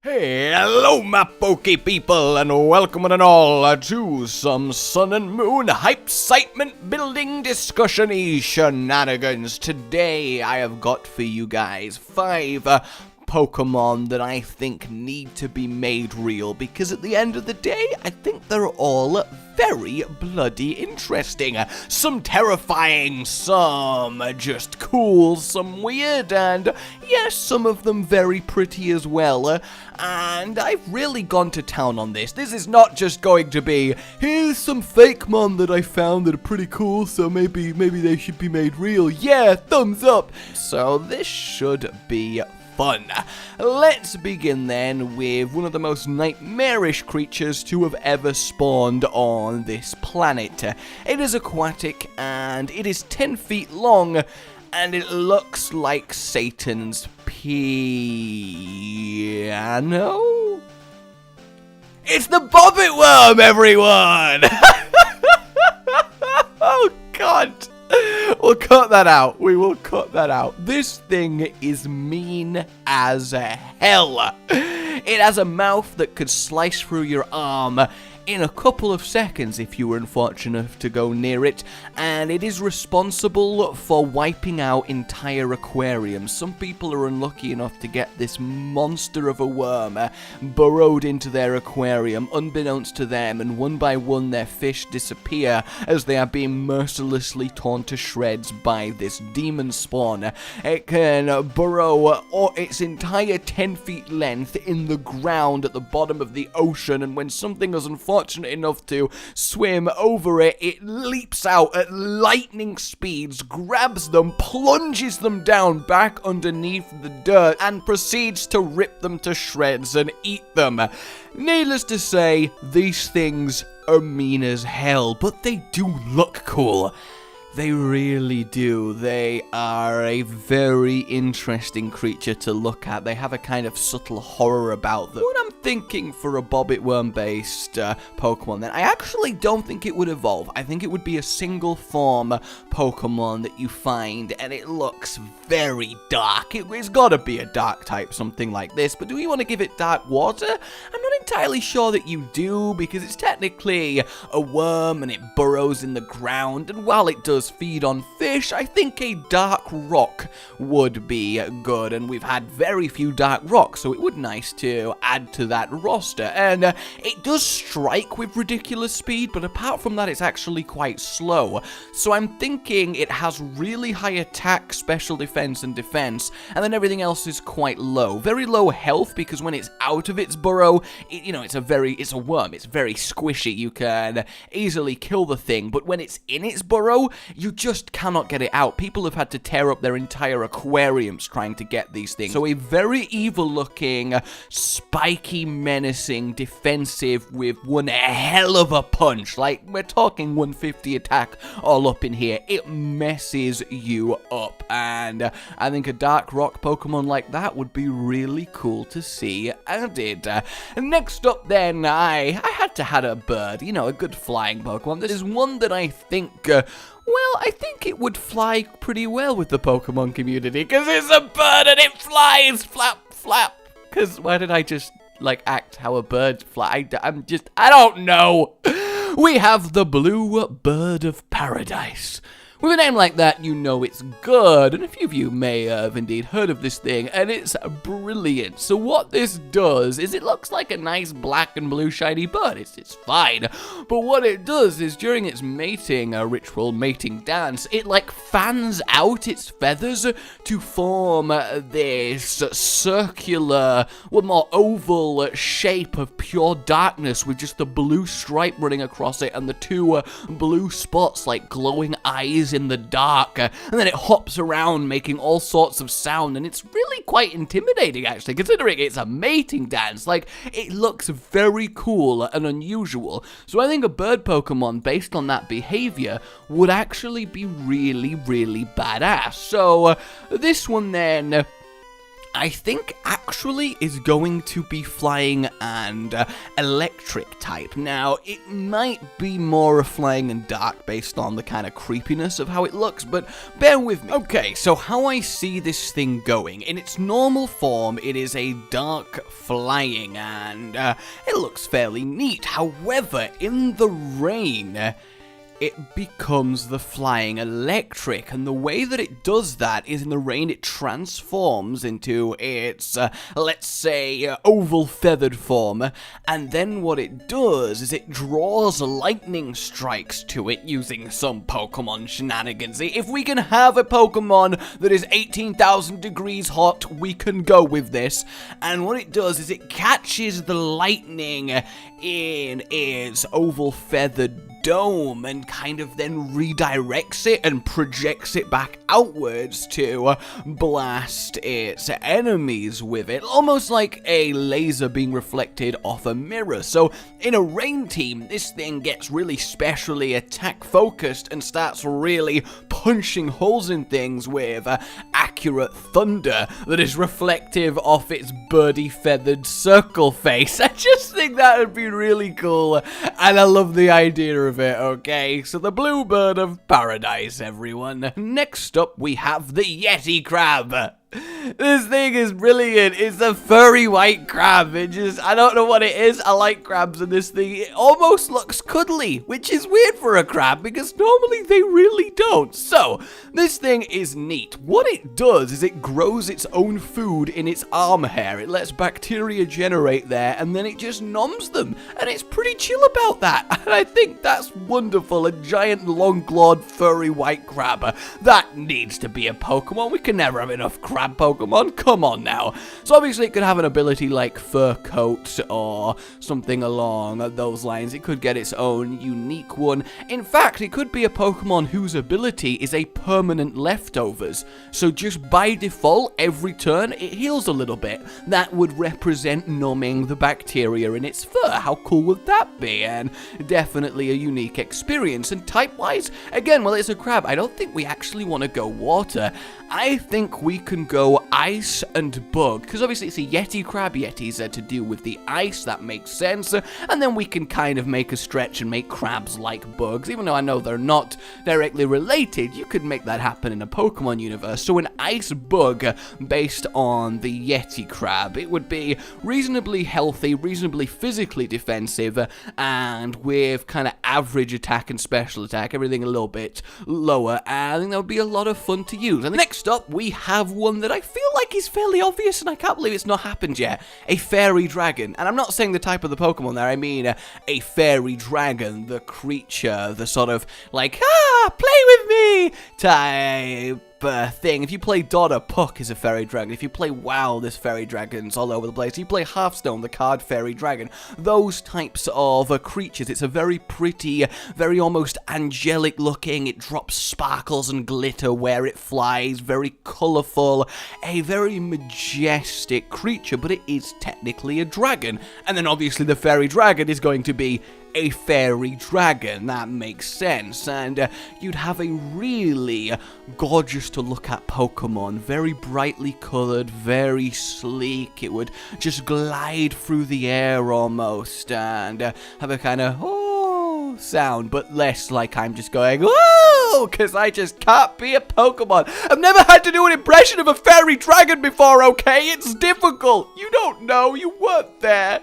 Hey, hello my pokey people, and welcome one and all to some Sun and Moon hype-citement building discussion-y shenanigans. Today I have got for you guys 5 Pokemon that I think need to be made real, because at the end of the day, I think they're all very bloody interesting. Some terrifying, some just cool, some weird, and yes, some of them very pretty as well. And I've really gone to town on this. This is not just going to be, here's some fake mon that I found that are pretty cool, so maybe they should be made real. Yeah, thumbs up. So this should be fun. Let's begin then with one of the most nightmarish creatures to have ever spawned on this planet. It is aquatic and it is 10 feet long and it looks like Satan's piano. It's the bobbit worm, everyone! Oh god! We'll cut that out. We will cut that out. This thing is mean as hell. It has a mouth that could slice through your arm in a couple of seconds if you were unfortunate enough to go near it, and it is responsible for wiping out entire aquariums. Some people are unlucky enough to get this monster of a worm burrowed into their aquarium unbeknownst to them, and one by one their fish disappear as they are being mercilessly torn to shreds by this demon spawn. It can burrow its entire 10 feet length in the ground at the bottom of the ocean, and when something is unfortunate enough to swim over it, it leaps out at lightning speeds, grabs them, plunges them down back underneath the dirt, and proceeds to rip them to shreds and eat them. Needless to say, these things are mean as hell, but they do look cool. They really do. They are a very interesting creature to look at. They have a kind of subtle horror about them. What I'm thinking for a bobbit worm-based Pokemon, then, I actually don't think it would evolve. I think it would be a single form Pokemon that you find, and it looks very dark. It's gotta be a dark type, something like this, but do we want to give it dark water? I'm not entirely sure that you do, because it's technically a worm and it burrows in the ground, and while it does feed on fish, I think a dark rock would be good, and we've had very few dark rocks, so it would be nice to add to that roster. And it does strike with ridiculous speed, but apart from that, it's actually quite slow. So I'm thinking it has really high attack, special defense, and defense, and then everything else is quite low. Very low health, because when it's out of its burrow, it's a worm. It's very squishy. You can easily kill the thing, but when it's in its burrow, you just cannot get it out. People have had to tear up their entire aquariums trying to get these things. So a very evil-looking, spiky, menacing, defensive with one hell of a punch. Like, we're talking 150 attack all up in here. It messes you up. And I think a Dark Rock Pokemon like that would be really cool to see added. Next up then, I had to have a bird. A good flying Pokemon. There is one that I think... well, I think it would fly pretty well with the Pokemon community, because it's a bird and it flies! Flap, flap! Because why did I just, act how a bird fly? I don't know! We have the Blue Bird of Paradise. With a name like that, you know it's good, and a few of you may have indeed heard of this thing, and it's brilliant. So what this does is it looks like a nice black and blue shiny bird. It's fine. But what it does is during its mating ritual, mating dance, it fans out its feathers to form this circular, more oval shape of pure darkness with just the blue stripe running across it and the 2 blue spots like glowing eyes in the dark, and then it hops around making all sorts of sound, and it's really quite intimidating actually, considering it's a mating dance. It looks very cool and unusual, so I think a bird Pokemon based on that behavior would actually be really, really badass. So this one then, I think actually is going to be flying and electric type. Now, it might be more flying and dark based on the kind of creepiness of how it looks, but bear with me. Okay, so how I see this thing going, in its normal form, it is a dark flying, and it looks fairly neat. However, in the rain, it becomes the flying electric, and the way that it does that is in the rain it transforms into its, let's say, oval feathered form, and then what it does is it draws lightning strikes to it using some Pokemon shenanigans. If we can have a Pokemon that is 18,000 degrees hot, we can go with this, and what it does is it catches the lightning in its oval feathered dome and kind of then redirects it and projects it back outwards to blast its enemies with it, almost like a laser being reflected off a mirror. So in a rain team, this thing gets really specially attack focused and starts really punching holes in things with accurate thunder that is reflective of its birdie feathered circle face. I just think that would be really cool, and I love the idea of it. Okay, so the bluebird of paradise, everyone. Next up, we have the Yeti Crab. This thing is brilliant. It's a furry white crab. I don't know what it is. I like crabs, and this thing, it almost looks cuddly, which is weird for a crab because normally they really don't. So, this thing is neat. What it does is it grows its own food in its arm hair. It lets bacteria generate there, and then it just noms them, and it's pretty chill about that. And I think that's wonderful. A giant, long-clawed, furry white crab. That needs to be a Pokemon. We can never have enough crab Pokemon, come on now. So obviously it could have an ability like Fur Coat or something along those lines. It could get its own unique one. In fact, it could be a Pokemon whose ability is a permanent leftovers. So just by default, every turn, it heals a little bit. That would represent numbing the bacteria in its fur. How cool would that be? And definitely a unique experience. And type-wise, again, well, it's a crab. I don't think we actually want to go water. I think we can go ice and bug, because obviously it's a Yeti Crab. Yetis are to do with the ice, that makes sense, and then we can kind of make a stretch and make crabs like bugs, even though I know they're not directly related. You could make that happen in a Pokemon universe. So an ice bug based on the Yeti Crab. It would be reasonably healthy, reasonably physically defensive, and with kind of average attack and special attack, everything a little bit lower. I think that would be a lot of fun to use. And next up, we have one that I feel like is fairly obvious, and I can't believe it's not happened yet. A fairy dragon. And I'm not saying the type of the Pokemon there, I mean a fairy dragon, the creature, the sort of like, play with me type thing. If you play Dodder, Puck is a fairy dragon. If you play WoW, there's fairy dragons all over the place. If you play Hearthstone, the card fairy dragon. Those types of creatures. It's a very pretty, very almost angelic looking. It drops sparkles and glitter where it flies. Very colourful. A very majestic creature, but it is technically a dragon. And then obviously the fairy dragon is going to be a fairy dragon. That makes sense, and you'd have a really gorgeous to look at Pokemon, very brightly colored, very sleek. It would just glide through the air almost, and have a kind of sound, but less like I'm just going because I just can't be a Pokemon. I've never had to do an impression of a fairy dragon before, okay? It's difficult. You don't know, you weren't there.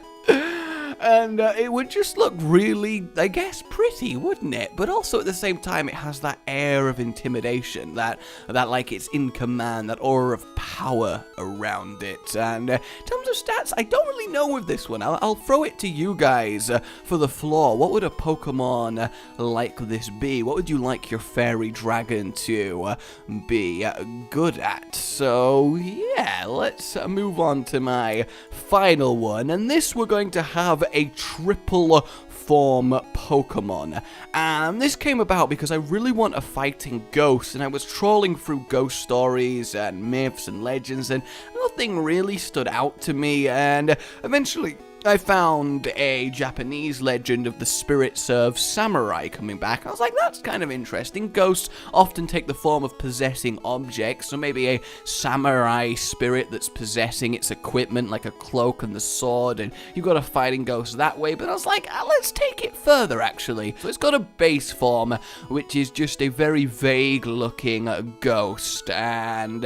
And it would just look really, I guess, pretty, wouldn't it? But also at the same time, it has that air of intimidation, that like it's in command, that aura of power around it. And in terms of stats, I don't really know with this one. I'll throw it to you guys for the floor. What would a Pokemon like this be? What would you like your fairy dragon to be good at? So yeah, let's move on to my final one. And this we're going to have a triple form Pokemon. And this came about because I really want a fighting ghost, and I was trawling through ghost stories and myths and legends, and nothing really stood out to me, and eventually I found a Japanese legend of the spirits of samurai coming back. I was like, that's kind of interesting. Ghosts often take the form of possessing objects, so maybe a samurai spirit that's possessing its equipment, like a cloak and the sword, and you've got a fighting ghost that way. But I was like, let's take it further, actually. So it's got a base form, which is just a very vague-looking ghost, and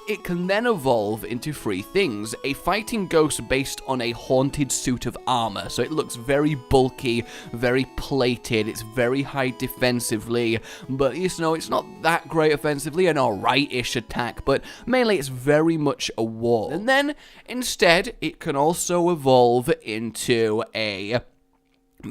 it can then evolve into three things. A fighting ghost based on a haunted suit of armor, so it looks very bulky, very plated, it's very high defensively, but you know, it's not that great offensively, an alright-ish attack, but mainly it's very much a wall. And then, instead, it can also evolve into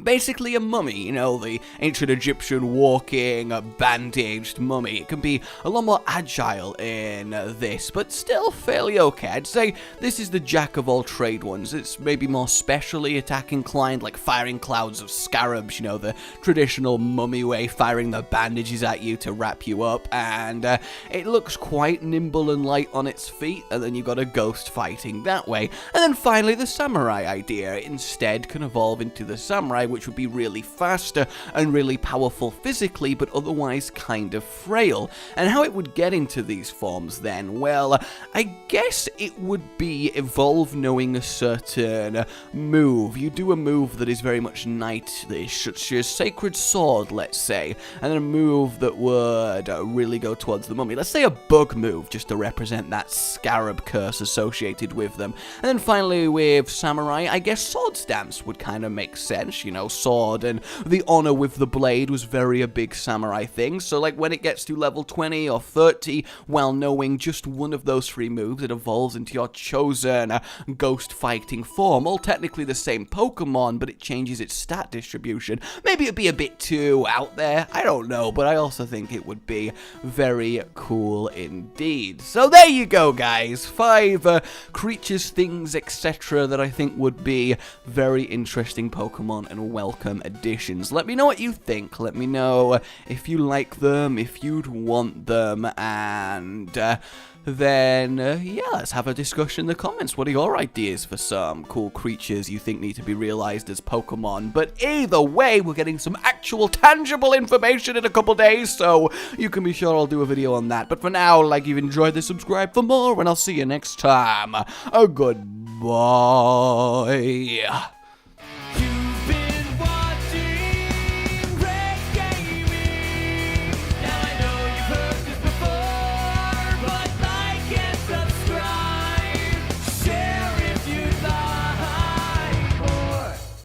basically a mummy, you know, the ancient Egyptian walking, bandaged mummy. It can be a lot more agile in this, but still fairly okay. I'd say this is the jack of all trade ones. It's maybe more specially attack inclined, like firing clouds of scarabs, you know, the traditional mummy way, firing the bandages at you to wrap you up, and it looks quite nimble and light on its feet, and then you've got a ghost fighting that way. And then finally, the samurai idea instead can evolve into the samurai, which would be really faster and really powerful physically, but otherwise kind of frail. And how it would get into these forms then? Well, I guess it would be evolve knowing a certain move. You do a move that is very much knight-ish, such as Sacred Sword, let's say, and then a move that would really go towards the mummy. Let's say a bug move, just to represent that scarab curse associated with them. And then finally with samurai, I guess sword stance would kind of make sense, you know, sword and the honor with the blade was very a big samurai thing. So like when it gets to level 20 or 30, while knowing just one of those three moves, it evolves into your chosen ghost fighting form. All technically the same Pokemon, but it changes its stat distribution. Maybe it'd be a bit too out there, I don't know, but I also think it would be very cool indeed. So there you go, guys. 5 creatures, things, etc. that I think would be very interesting Pokemon and welcome additions. Let me know what you think. Let me know if you like them, if you'd want them, and then, yeah, let's have a discussion in the comments. What are your ideas for some cool creatures you think need to be realized as Pokemon? But either way, we're getting some actual tangible information in a couple days, so you can be sure I'll do a video on that. But for now, like you've enjoyed this, subscribe for more, and I'll see you next time. Goodbye.